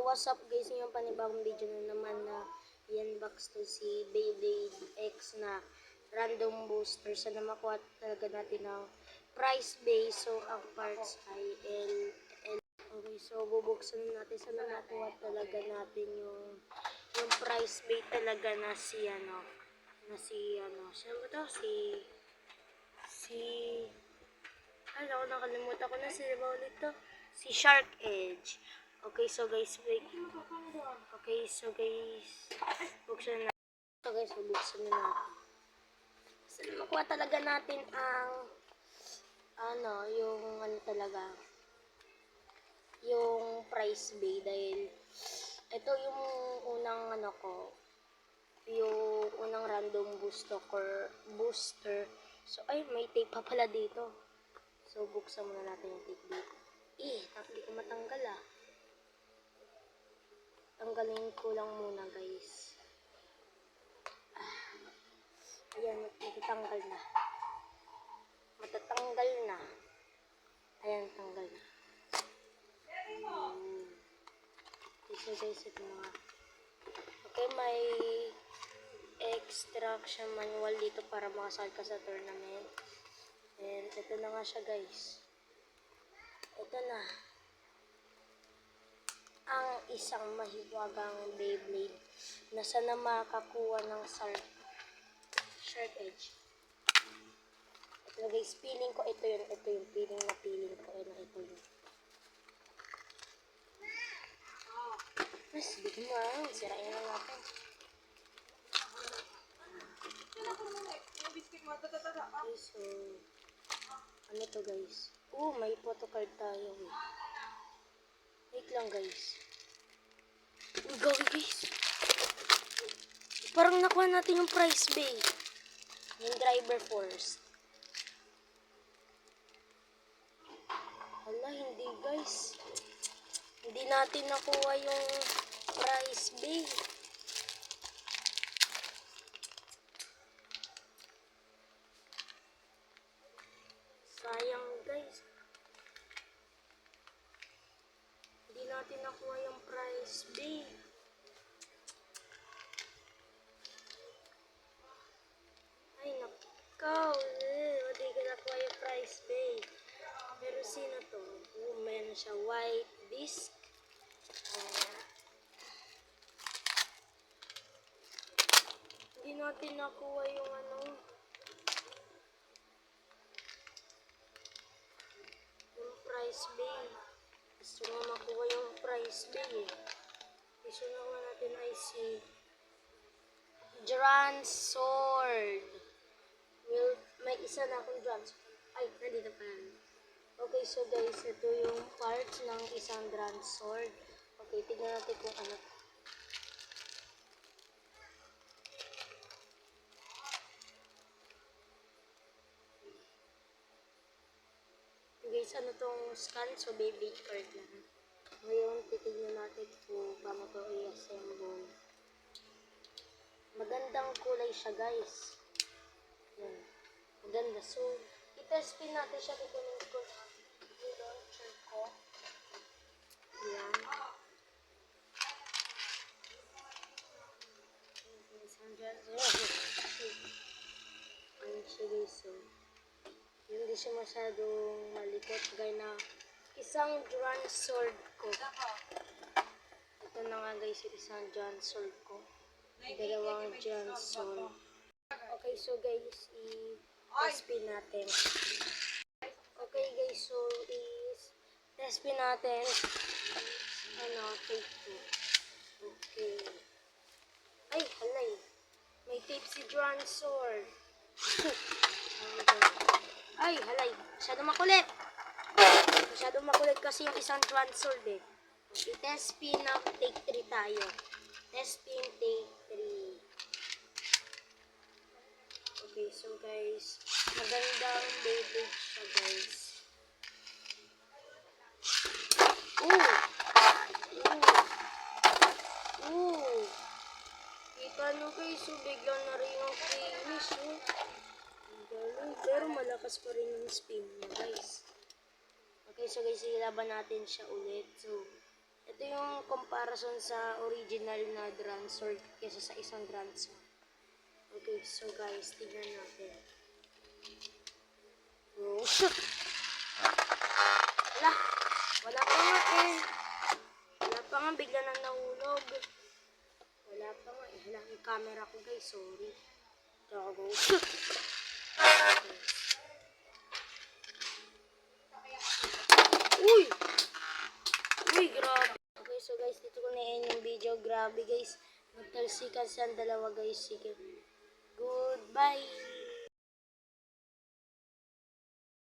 what's up guys? Yung panibagong video na naman na i-unbox to si Beyblade X na random booster. Sana makuha talaga natin ang price base. So, ang parts ay L. Okay, so bubuksan natin. Sana makuha talaga natin yung price base talaga na si sino ba to? Ay, ako nakalimutan ko na si ulit to. Si Shark Edge. Okay, so guys, wait. Okay, so guys, buksan na. So guys, buksan na natin. So, makuha talaga natin ang yung price bay dahil ito yung unang yung unang random booster. So, ay, may tape pa pala dito. So, buksan muna natin yung tape dito. Hindi ko matanggal Tanggalin ko lang muna, guys. Ayan, matatanggal na. Ayan, tanggal na. So, guys, ito na nga. Okay, may extraction manual dito para makasal ka sa tournament. And ito na nga siya, guys. Ito na ang isang mahiwagang Beyblade na sana makakuha ng Shark Edge. Ito guys, feeling ko ito yung feeling ko. Ito yun. Mas big mo sirain na natin. Okay, so ano to guys? May photo card tayo. Wait lang guys. Guys. Parang nakuha natin yung price bay. Yung driver force. Hala, hindi guys. Hindi natin nakuha yung price bay. Sayang guys. Hindi natin nakuha yung price bay. Ay nakaw. Hindi ko nakuha yung price bay. Pero sino to? Meron siya white disc. Hindi natin nakuha yung yung price bay. Gusto nga makuha yung price bay Gusto nga natin ay si Dran Sword. Well, may isa na akong Dran Sword. Ay, nandito pa lang. Okay, so guys, ito yung parts ng isang Dran Sword. Okay, tignan natin kung ano. Guys, ano tong scan? So, baby card lang. Ngayon, titignan natin kung paano to i-assemble. Magandang kulay siya, guys. Yan. Maganda. So, i-test pin natin siya. Kukunin ko yung launcher ko. Yan. Ayan siya, guys. So, hindi siya masyadong malikot. Gaya na isang Dran Sword ko. Ito na nga guys, isang Dran Sword ko. Dalawang Dran Sword. Okay, so guys, i-test pin natin. Okay guys, so i-test pin natin. Tape 2. Okay. Ay, halay. May tape si Dran Sword. Ay, halay. Masyadong makulit kasi yung isang Dran Sword I-test pin na take 3 tayo. Test pin take 3. Okay, so guys, magandang Beyblade siya guys. Kita nyo guys, so biglang na rin yung finish pero malakas pa rin yung spin niya guys. Okay, so guys, ilaban natin siya ulit. So, Ito yung comparison sa original na Grand Sword kesa sa isang Grand Sword. Okay, so guys, tignan natin. Oh, shoot! Wala pa nga eh. Wala pa nga, bigla nang nahulog. Wala pa nga eh. Wala yung camera ko guys, sorry. Go. Shoot! Uy! Uy, grabe. Okay, so guys, dito ko na yung video. Grabe guys. Nagtalsikan siyang dalawa guys. Sige. Goodbye!